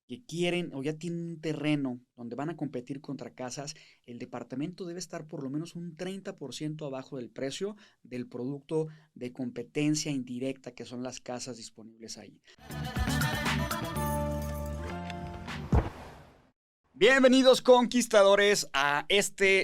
que quieren o ya tienen un terreno donde van a competir contra casas, el departamento debe estar por lo menos un 30% abajo del precio del producto de competencia indirecta que son las casas disponibles ahí. Bienvenidos conquistadores a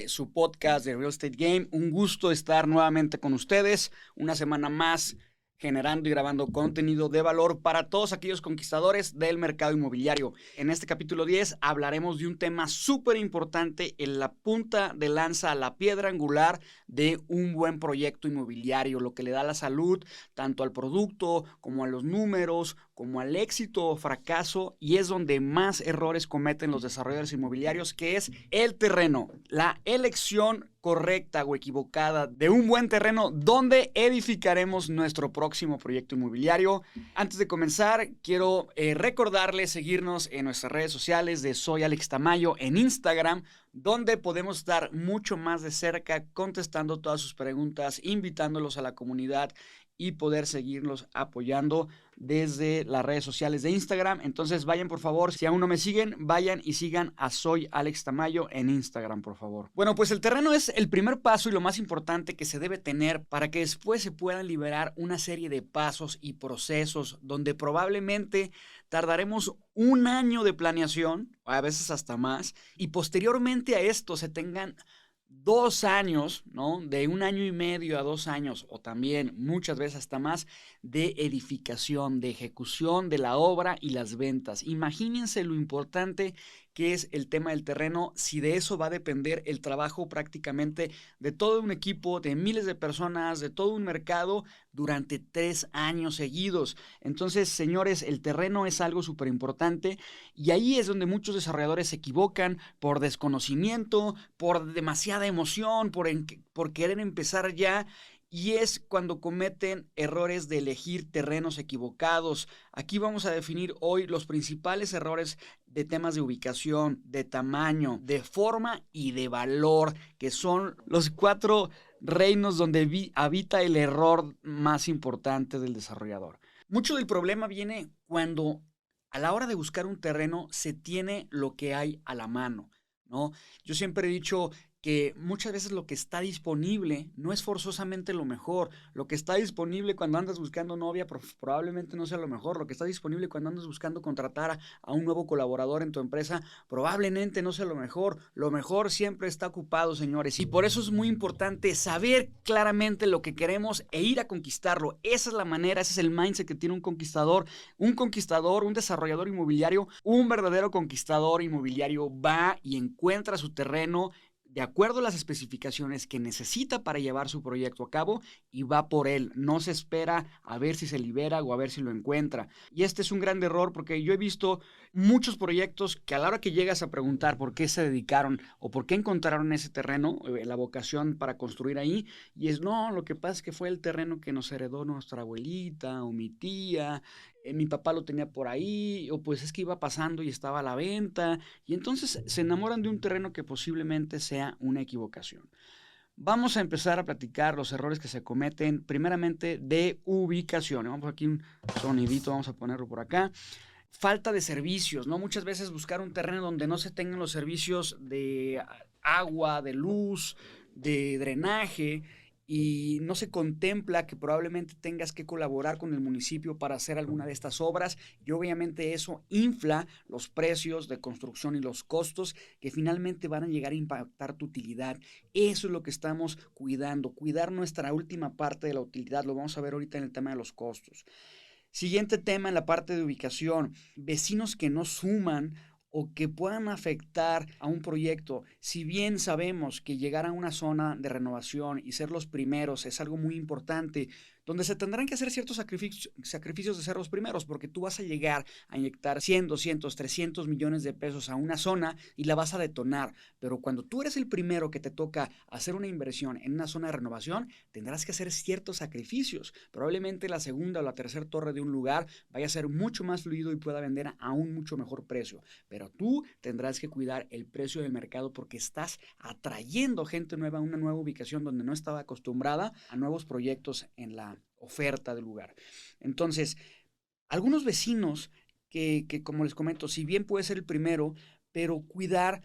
su podcast de Real Estate Game. Un gusto estar nuevamente con ustedes una semana más generando y grabando contenido de valor para todos aquellos conquistadores del mercado inmobiliario. En este capítulo 10 hablaremos de un tema súper importante en la punta de lanza, la piedra angular de un buen proyecto inmobiliario, lo que le da la salud tanto al producto como a los números, como al éxito o fracaso, y es donde más errores cometen los desarrolladores inmobiliarios, que es el terreno, la elección correcta o equivocada de un buen terreno donde edificaremos nuestro próximo proyecto inmobiliario. Antes de comenzar, quiero recordarles seguirnos en nuestras redes sociales de Soy Alex Tamayo en Instagram, donde podemos estar mucho más de cerca contestando todas sus preguntas, invitándolos a la comunidad y poder seguirlos apoyando desde las redes sociales de Instagram. Entonces vayan, por favor, si aún no me siguen, vayan y sigan a Soy Alex Tamayo en Instagram, por favor. Bueno, pues el terreno es el primer paso y lo más importante que se debe tener para que después se puedan liberar una serie de pasos y procesos donde probablemente tardaremos un año de planeación, a veces hasta más, y posteriormente a esto se tengan 2 años, ¿no? De 1 año y medio a 2 años, o también muchas veces hasta más, de edificación, de ejecución de la obra y las ventas. Imagínense lo importante que es el tema del terreno, si de eso va a depender el trabajo prácticamente de todo un equipo, de miles de personas, de todo un mercado durante 3 años seguidos. Entonces, señores, el terreno es algo súper importante y ahí es donde muchos desarrolladores se equivocan por desconocimiento, por demasiada emoción, por querer empezar ya. Y es cuando cometen errores de elegir terrenos equivocados. Aquí vamos a definir hoy los principales errores de temas de ubicación, de tamaño, de forma y de valor, que son los 4 reinos donde habita el error más importante del desarrollador. Mucho del problema viene cuando a la hora de buscar un terreno se tiene lo que hay a la mano, ¿no? Yo siempre he dicho que muchas veces lo que está disponible no es forzosamente lo mejor. Lo que está disponible cuando andas buscando novia probablemente no sea lo mejor. Lo que está disponible cuando andas buscando contratar a un nuevo colaborador en tu empresa probablemente no sea lo mejor. Lo mejor siempre está ocupado, señores. Y por eso es muy importante saber claramente lo que queremos e ir a conquistarlo. Esa es la manera, ese es el mindset que tiene un conquistador, un desarrollador inmobiliario, un verdadero conquistador inmobiliario va y encuentra su terreno de acuerdo a las especificaciones que necesita para llevar su proyecto a cabo y va por él. No se espera a ver si se libera o a ver si lo encuentra. Y este es un gran error porque yo he visto muchos proyectos que a la hora que llegas a preguntar por qué se dedicaron o por qué encontraron ese terreno, la vocación para construir ahí, y es no, lo que pasa es que fue el terreno que nos heredó nuestra abuelita o mi tía, mi papá lo tenía por ahí, o pues es que iba pasando y estaba a la venta, y entonces se enamoran de un terreno que posiblemente sea una equivocación. Vamos a empezar a platicar los errores que se cometen, primeramente de ubicación. Vamos aquí un sonidito, vamos a ponerlo por acá. Falta de servicios, ¿no? Muchas veces buscar un terreno donde no se tengan los servicios de agua, de luz, de drenaje, y no se contempla que probablemente tengas que colaborar con el municipio para hacer alguna de estas obras, y obviamente eso infla los precios de construcción y los costos que finalmente van a llegar a impactar tu utilidad. Eso es lo que estamos cuidando, cuidar nuestra última parte de la utilidad. Lo vamos a ver ahorita en el tema de los costos. Siguiente tema en la parte de ubicación, vecinos que no suman o que puedan afectar a un proyecto. Si bien sabemos que llegar a una zona de renovación y ser los primeros es algo muy importante, donde se tendrán que hacer ciertos sacrificios de ser los primeros, porque tú vas a llegar a inyectar 100, 200, 300 millones de pesos a una zona y la vas a detonar. Pero cuando tú eres el primero que te toca hacer una inversión en una zona de renovación, tendrás que hacer ciertos sacrificios. Probablemente la segunda o la tercera torre de un lugar vaya a ser mucho más fluido y pueda vender a un mucho mejor precio. Pero tú tendrás que cuidar el precio del mercado porque estás atrayendo gente nueva a una nueva ubicación donde no estaba acostumbrada a nuevos proyectos en la oferta del lugar. Entonces, algunos vecinos que, como les comento, si bien puede ser el primero, pero cuidar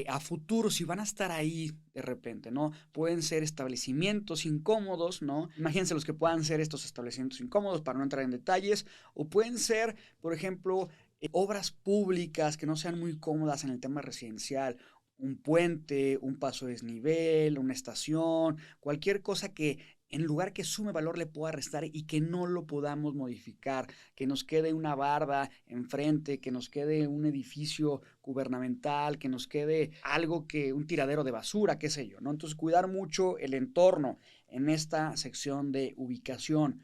a futuro si van a estar ahí de repente, ¿no? Pueden ser establecimientos incómodos, ¿no? Imagínense los que puedan ser estos establecimientos incómodos para no entrar en detalles, o pueden ser, por ejemplo, obras públicas que no sean muy cómodas en el tema residencial, un puente, un paso de desnivel, una estación, cualquier cosa que en lugar que sume valor le pueda restar y que no lo podamos modificar, que nos quede una barda enfrente, que nos quede un edificio gubernamental, que nos quede algo que un tiradero de basura, qué sé yo, ¿no? Entonces cuidar mucho el entorno en esta sección de ubicación.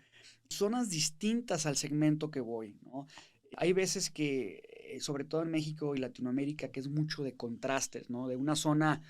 Zonas distintas al segmento que voy, ¿no? Hay veces que, sobre todo en México y Latinoamérica, que es mucho de contrastes, ¿no? De una zona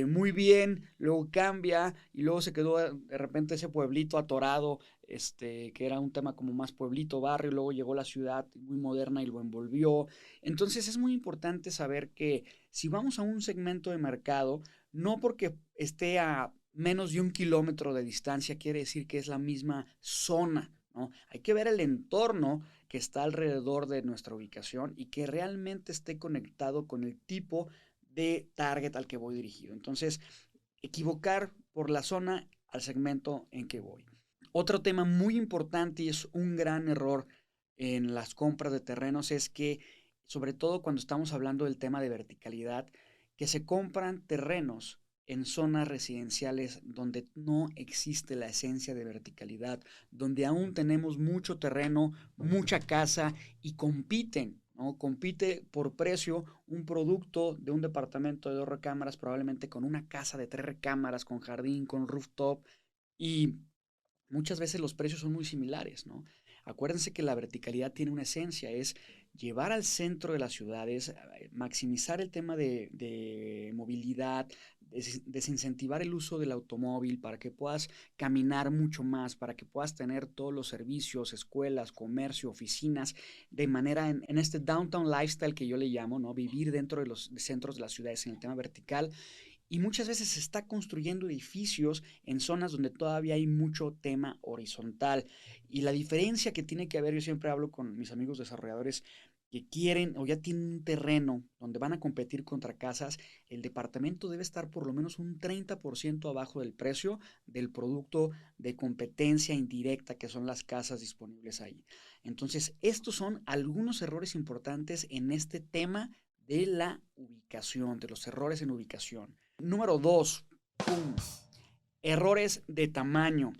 muy bien, luego cambia y luego se quedó de repente ese pueblito atorado, que era un tema como más pueblito, barrio, luego llegó la ciudad muy moderna y lo envolvió. Entonces es muy importante saber que si vamos a un segmento de mercado, no porque esté a menos de 1 kilómetro de distancia quiere decir que es la misma zona, ¿no? Hay que ver el entorno que está alrededor de nuestra ubicación y que realmente esté conectado con el tipo de target al que voy dirigido. Entonces, equivocar por la zona al segmento en que voy. Otro tema muy importante y es un gran error en las compras de terrenos es que, sobre todo cuando estamos hablando del tema de verticalidad, que se compran terrenos en zonas residenciales donde no existe la esencia de verticalidad, donde aún tenemos mucho terreno, mucha casa y compiten, ¿no? Compite por precio un producto de un departamento de 2 recámaras, probablemente con una casa de 3 recámaras, con jardín, con rooftop, y muchas veces los precios son muy similares, ¿no? Acuérdense que la verticalidad tiene una esencia, es llevar al centro de las ciudades, maximizar el tema de movilidad, desincentivar el uso del automóvil para que puedas caminar mucho más, para que puedas tener todos los servicios, escuelas, comercio, oficinas, de manera en este downtown lifestyle que yo le llamo, ¿no? Vivir dentro de los centros de las ciudades en el tema vertical y muchas veces se está construyendo edificios en zonas donde todavía hay mucho tema horizontal. Y la diferencia que tiene que haber, yo siempre hablo con mis amigos desarrolladores que quieren o ya tienen un terreno donde van a competir contra casas, el departamento debe estar por lo menos un 30% abajo del precio del producto de competencia indirecta que son las casas disponibles ahí. Entonces, estos son algunos errores importantes en este tema de la ubicación, de los errores en ubicación. Número 2, errores de tamaño.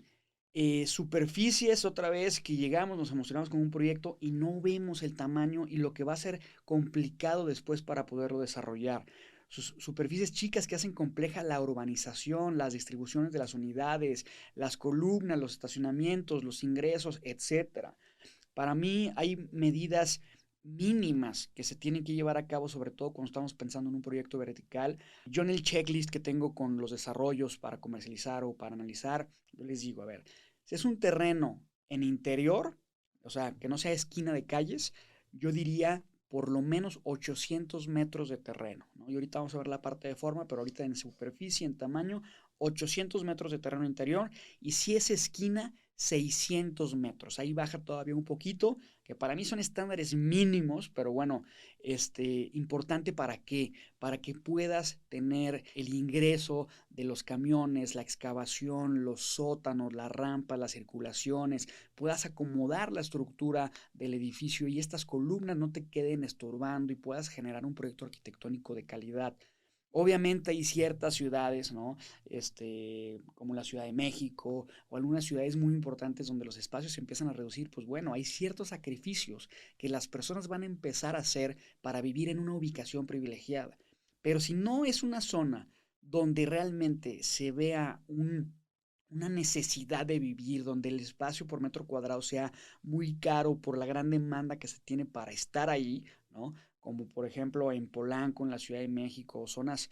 Superficies, otra vez que llegamos, nos emocionamos con un proyecto y no vemos el tamaño y lo que va a ser complicado después para poderlo desarrollar. Superficies chicas que hacen compleja la urbanización, las distribuciones de las unidades, las columnas, los estacionamientos, los ingresos, etcétera. Para mí hay medidas mínimas que se tienen que llevar a cabo, sobre todo cuando estamos pensando en un proyecto vertical. Yo en el checklist que tengo con los desarrollos para comercializar o para analizar, yo les digo, a ver, si es un terreno en interior, o sea, que no sea esquina de calles, yo diría por lo menos 800 metros de terreno, ¿no? Y ahorita vamos a ver la parte de forma, pero ahorita en superficie, en tamaño, 800 metros de terreno interior. Y si es esquina, 600 metros. Ahí baja todavía un poquito, que para mí son estándares mínimos, pero bueno, importante para que puedas tener el ingreso de los camiones, la excavación, los sótanos, las rampas, las circulaciones, puedas acomodar la estructura del edificio y estas columnas no te queden estorbando y puedas generar un proyecto arquitectónico de calidad. Obviamente hay ciertas ciudades, ¿no? Como la Ciudad de México o algunas ciudades muy importantes donde los espacios se empiezan a reducir, pues bueno, hay ciertos sacrificios que las personas van a empezar a hacer para vivir en una ubicación privilegiada. Pero si no es una zona donde realmente se vea una necesidad de vivir, donde el espacio por metro cuadrado sea muy caro por la gran demanda que se tiene para estar ahí, ¿no? Como por ejemplo en Polanco, en la Ciudad de México, o zonas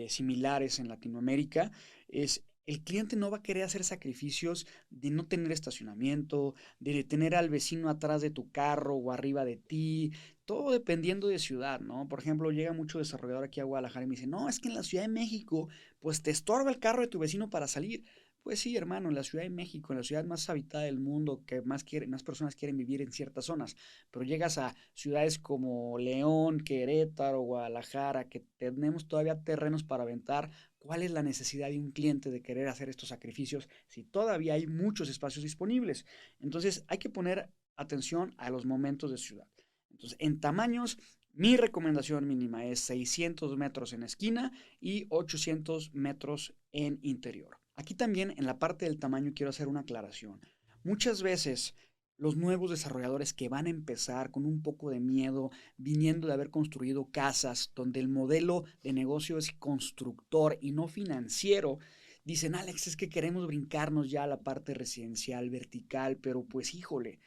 similares en Latinoamérica, el cliente no va a querer hacer sacrificios de no tener estacionamiento, de tener al vecino atrás de tu carro o arriba de ti, todo dependiendo de ciudad, ¿no? Por ejemplo, llega mucho desarrollador aquí a Guadalajara y me dice, no, es que en la Ciudad de México, pues te estorba el carro de tu vecino para salir. Pues sí, hermano, en la Ciudad de México, en la ciudad más habitada del mundo, que más personas quieren vivir en ciertas zonas, pero llegas a ciudades como León, Querétaro, Guadalajara, que tenemos todavía terrenos para aventar. ¿Cuál es la necesidad de un cliente de querer hacer estos sacrificios si todavía hay muchos espacios disponibles? Entonces hay que poner atención a los momentos de ciudad. Entonces, en tamaños, mi recomendación mínima es 600 metros en esquina y 800 metros en interior. Aquí también en la parte del tamaño quiero hacer una aclaración. Muchas veces los nuevos desarrolladores que van a empezar con un poco de miedo, viniendo de haber construido casas donde el modelo de negocio es constructor y no financiero, dicen, Alex, es que queremos brincarnos ya a la parte residencial vertical, pero pues híjole,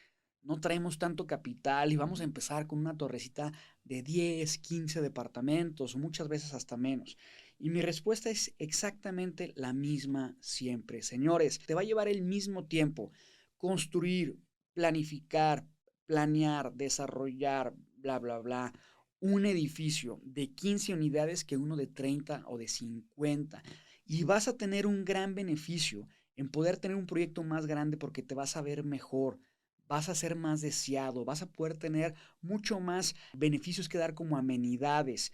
no traemos tanto capital y vamos a empezar con una torrecita de 10, 15 departamentos o muchas veces hasta menos. Y mi respuesta es exactamente la misma siempre. Señores, te va a llevar el mismo tiempo construir, planificar, planear, desarrollar, bla, bla, bla, un edificio de 15 unidades que uno de 30 o de 50. Y vas a tener un gran beneficio en poder tener un proyecto más grande porque te vas a ver mejor, vas a ser más deseado, vas a poder tener mucho más beneficios que dar como amenidades,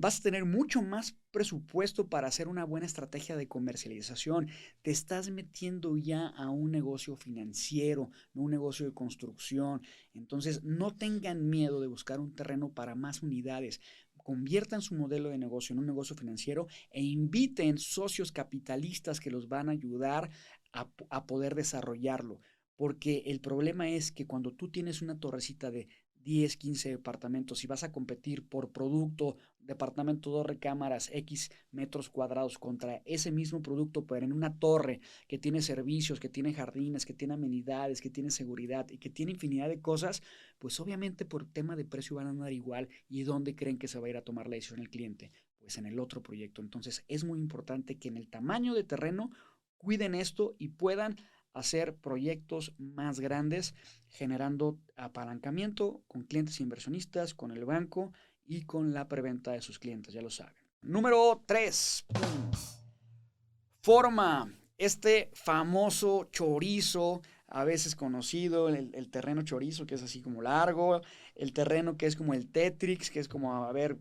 vas a tener mucho más presupuesto para hacer una buena estrategia de comercialización. Te estás metiendo ya a un negocio financiero, no un negocio de construcción. Entonces, no tengan miedo de buscar un terreno para más unidades. Conviertan su modelo de negocio en un negocio financiero e inviten socios capitalistas que los van a ayudar a poder desarrollarlo. Porque el problema es que cuando tú tienes una torrecita de 10, 15 departamentos y vas a competir por producto, departamento 2 recámaras, X metros cuadrados contra ese mismo producto, pero en una torre que tiene servicios, que tiene jardines, que tiene amenidades, que tiene seguridad y que tiene infinidad de cosas, pues obviamente por tema de precio van a andar igual. ¿Y dónde creen que se va a ir a tomar la decisión el cliente? Pues en el otro proyecto. Entonces es muy importante que en el tamaño de terreno cuiden esto y puedan hacer proyectos más grandes, generando apalancamiento con clientes inversionistas, con el banco y con la preventa de sus clientes, ya lo saben. Número 3. Forma este famoso chorizo, a veces conocido, el terreno chorizo, que es así como largo, el terreno que es como el Tetrix, que es como, a ver,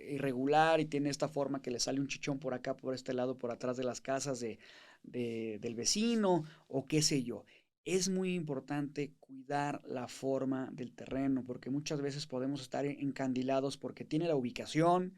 irregular y tiene esta forma que le sale un chichón por acá, por este lado, por atrás de las casas del vecino o qué sé yo. Es muy importante cuidar la forma del terreno porque muchas veces podemos estar encandilados porque tiene la ubicación,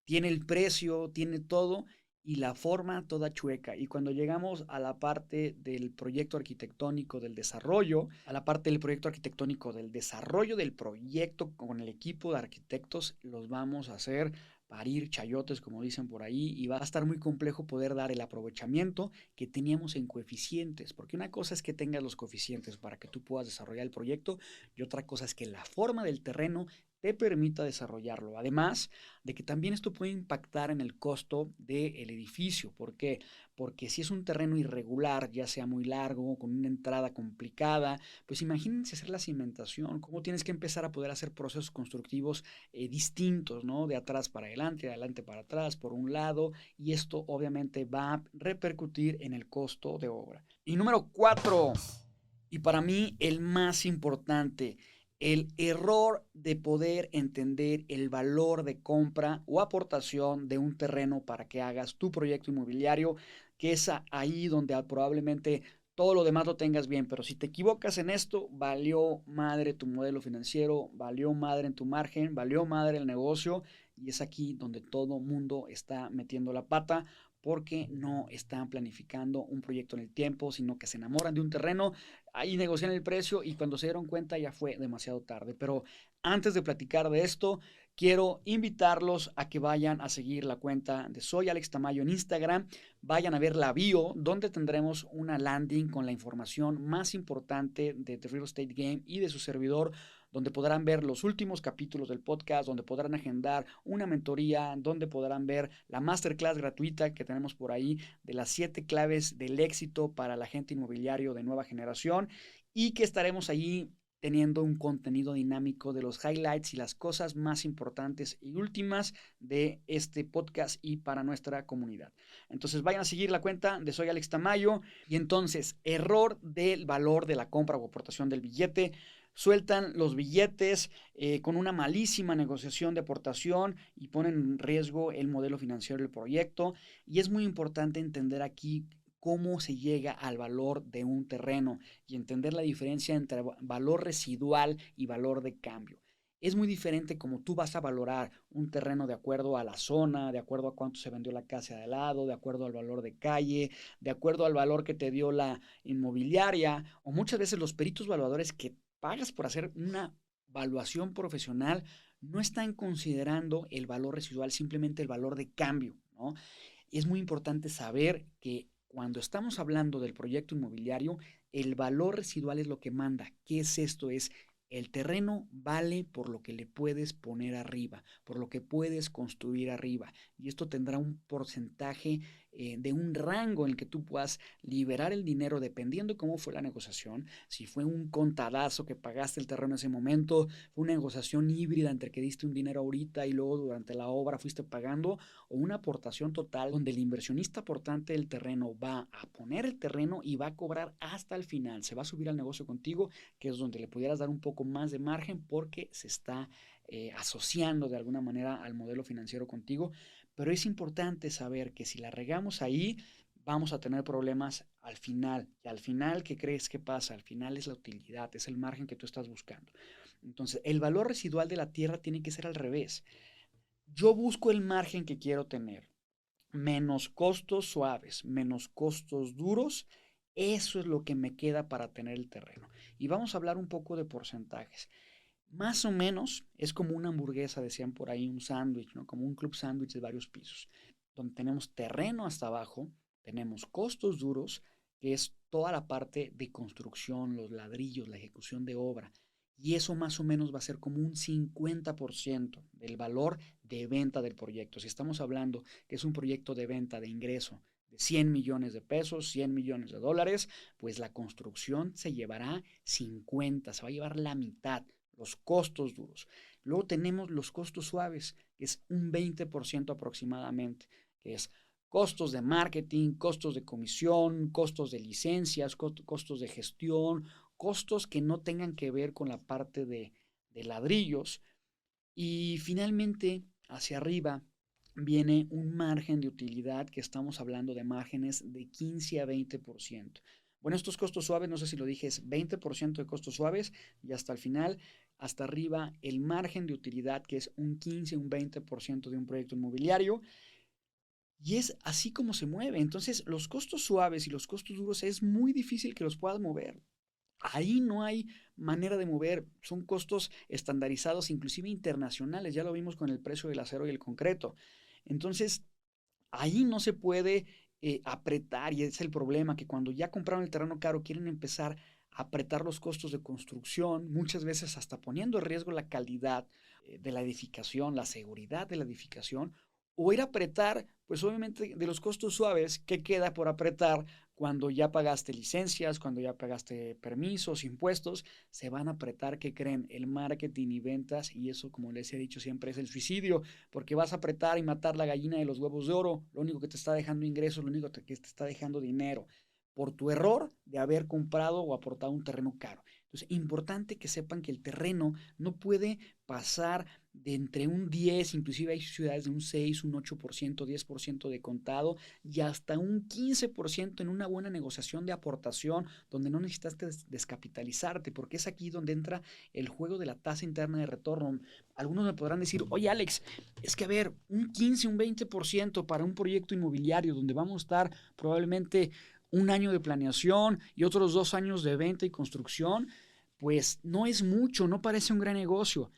tiene el precio, tiene todo y la forma toda chueca. Y cuando llegamos a la parte del proyecto arquitectónico del desarrollo, a la parte del proyecto arquitectónico del desarrollo del proyecto con el equipo de arquitectos, los vamos a hacer parir chayotes, como dicen por ahí, y va a estar muy complejo poder dar el aprovechamiento que teníamos en coeficientes, porque una cosa es que tengas los coeficientes para que tú puedas desarrollar el proyecto y otra cosa es que la forma del terreno te permita desarrollarlo. Además de que también esto puede impactar en el costo del edificio. ¿Por qué? Porque si es un terreno irregular, ya sea muy largo, con una entrada complicada, pues imagínense hacer la cimentación, cómo tienes que empezar a poder hacer procesos constructivos distintos, ¿no? De atrás para adelante, de adelante para atrás, por un lado, y esto obviamente va a repercutir en el costo de obra. Y número 4, y para mí el más importante, el error de poder entender el valor de compra o aportación de un terreno para que hagas tu proyecto inmobiliario, que es ahí donde probablemente todo lo demás lo tengas bien, pero si te equivocas en esto, valió madre tu modelo financiero, valió madre en tu margen, valió madre el negocio y es aquí donde todo mundo está metiendo la pata porque no están planificando un proyecto en el tiempo, sino que se enamoran de un terreno, ahí negocian el precio y cuando se dieron cuenta ya fue demasiado tarde. Pero antes de platicar de esto, quiero invitarlos a que vayan a seguir la cuenta de Soy Alex Tamayo en Instagram, vayan a ver la bio, donde tendremos una landing con la información más importante de The Real Estate Game y de su servidor, donde podrán ver los últimos capítulos del podcast, donde podrán agendar una mentoría, donde podrán ver la masterclass gratuita que tenemos por ahí de las 7 claves del éxito para el agente inmobiliario de nueva generación y que estaremos allí teniendo un contenido dinámico de los highlights y las cosas más importantes y últimas de este podcast y para nuestra comunidad. Entonces vayan a seguir la cuenta de Soy Alex Tamayo. Y entonces, error del valor de la compra o aportación del billete. Sueltan los billetes con una malísima negociación de aportación y ponen en riesgo el modelo financiero del proyecto. Y es muy importante entender aquí cómo se llega al valor de un terreno y entender la diferencia entre valor residual y valor de cambio. Es muy diferente como tú vas a valorar un terreno de acuerdo a la zona, de acuerdo a cuánto se vendió la casa de al lado, de acuerdo al valor de calle, de acuerdo al valor que te dio la inmobiliaria, o muchas veces los peritos valuadores que pagas por hacer una valuación profesional no están considerando el valor residual, simplemente el valor de cambio, ¿no? Es muy importante saber que cuando estamos hablando del proyecto inmobiliario, el valor residual es lo que manda. ¿Qué es esto? Es el terreno vale por lo que le puedes poner arriba, por lo que puedes construir arriba. Y esto tendrá un porcentaje de un rango en el que tú puedas liberar el dinero dependiendo de cómo fue la negociación. Si fue un contadazo que pagaste el terreno en ese momento, fue una negociación híbrida entre que diste un dinero ahorita y luego durante la obra fuiste pagando, o una aportación total donde el inversionista aportante del terreno va a poner el terreno y va a cobrar hasta el final. Se va a subir al negocio contigo, que es donde le pudieras dar un poco más de margen porque se está asociando de alguna manera al modelo financiero contigo. Pero es importante saber que si la regamos ahí, vamos a tener problemas al final. Y al final, ¿qué crees que pasa? Al final es la utilidad, es el margen que tú estás buscando. Entonces, el valor residual de la tierra tiene que ser al revés. Yo busco el margen que quiero tener, menos costos suaves, menos costos duros. Eso es lo que me queda para tener el terreno. Y vamos a hablar un poco de porcentajes. Más o menos es como una hamburguesa, decían por ahí, un sándwich, ¿no? Como un club sándwich de varios pisos, donde tenemos terreno hasta abajo, tenemos costos duros, que es toda la parte de construcción, los ladrillos, la ejecución de obra. Y eso más o menos va a ser como un 50% del valor de venta del proyecto. Si estamos hablando que es un proyecto de venta de ingreso de 100 millones de pesos, 100 millones de dólares, pues la construcción se llevará 50, se va a llevar la mitad, los costos duros. Luego tenemos los costos suaves, que es un 20% aproximadamente, que es costos de marketing, costos de comisión, costos de licencias, costos de gestión, costos que no tengan que ver con la parte de ladrillos. Y finalmente, hacia arriba, viene un margen de utilidad que estamos hablando de márgenes de 15 a 20%. Bueno, estos costos suaves, no sé si lo dije, es 20% de costos suaves y hasta el final, hasta arriba, el margen de utilidad que es un 15, un 20% de un proyecto inmobiliario. Y es así como se mueve. Entonces, los costos suaves y los costos duros es muy difícil que los puedas mover. Ahí no hay manera de mover, son costos estandarizados, inclusive internacionales, ya lo vimos con el precio del acero y el concreto. Entonces, ahí no se puede apretar y es el problema, que cuando ya compraron el terreno caro quieren empezar a apretar los costos de construcción, muchas veces hasta poniendo en riesgo la calidad de la edificación, la seguridad de la edificación, o ir a apretar, pues obviamente de los costos suaves, ¿qué queda por apretar cuando ya pagaste licencias, cuando ya pagaste permisos, impuestos? Se van a apretar, ¿qué creen? El marketing y ventas, y eso, como les he dicho siempre, es el suicidio, porque vas a apretar y matar la gallina de los huevos de oro. Lo único que te está dejando ingresos, lo único que te está dejando dinero por tu error de haber comprado o aportado un terreno caro. Entonces, importante que sepan que el terreno no puede pasar de entre un 10, inclusive hay ciudades de un 6, un 8%, 10% de contado y hasta un 15% en una buena negociación de aportación donde no necesitas descapitalizarte, porque es aquí donde entra el juego de la tasa interna de retorno. Algunos me podrán decir, oye Alex, es que a ver, un 15, un 20% para un proyecto inmobiliario donde vamos a estar probablemente un año de planeación y otros 2 años de venta y construcción, pues no es mucho, no parece un gran negocio.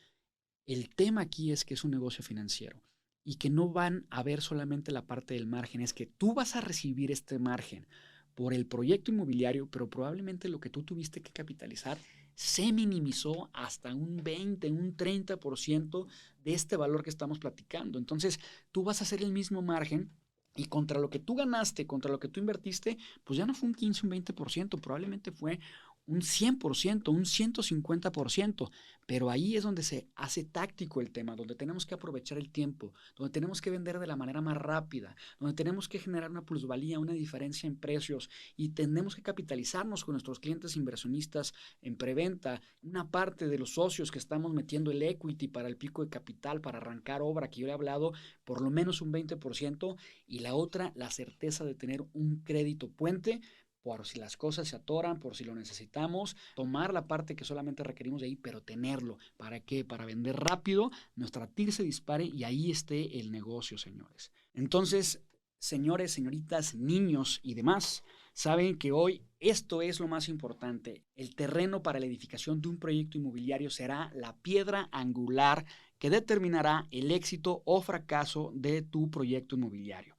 El tema aquí es que es un negocio financiero y que no van a ver solamente la parte del margen, es que tú vas a recibir este margen por el proyecto inmobiliario, pero probablemente lo que tú tuviste que capitalizar se minimizó hasta un 20, un 30% de este valor que estamos platicando. Entonces, tú vas a hacer el mismo margen y contra lo que tú ganaste, contra lo que tú invertiste, pues ya no fue un 15, un 20%, probablemente fue un 100%, un 150%, pero ahí es donde se hace táctico el tema, donde tenemos que aprovechar el tiempo, donde tenemos que vender de la manera más rápida, donde tenemos que generar una plusvalía, una diferencia en precios y tenemos que capitalizarnos con nuestros clientes inversionistas en preventa, una parte de los socios que estamos metiendo el equity para el pico de capital, para arrancar obra, que yo le he hablado, por lo menos un 20%, y la otra, la certeza de tener un crédito puente por si las cosas se atoran, por si lo necesitamos, tomar la parte que solamente requerimos de ahí, pero tenerlo. ¿Para qué? Para vender rápido, nuestra TIR se dispare y ahí esté el negocio, señores. Entonces, señores, señoritas, niños y demás, saben que hoy esto es lo más importante. El terreno para la edificación de un proyecto inmobiliario será la piedra angular que determinará el éxito o fracaso de tu proyecto inmobiliario.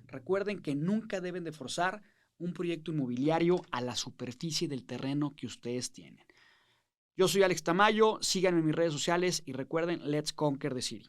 Recuerden que nunca deben de forzar un proyecto inmobiliario a la superficie del terreno que ustedes tienen. Yo soy Alex Tamayo, síganme en mis redes sociales y recuerden, let's conquer the city.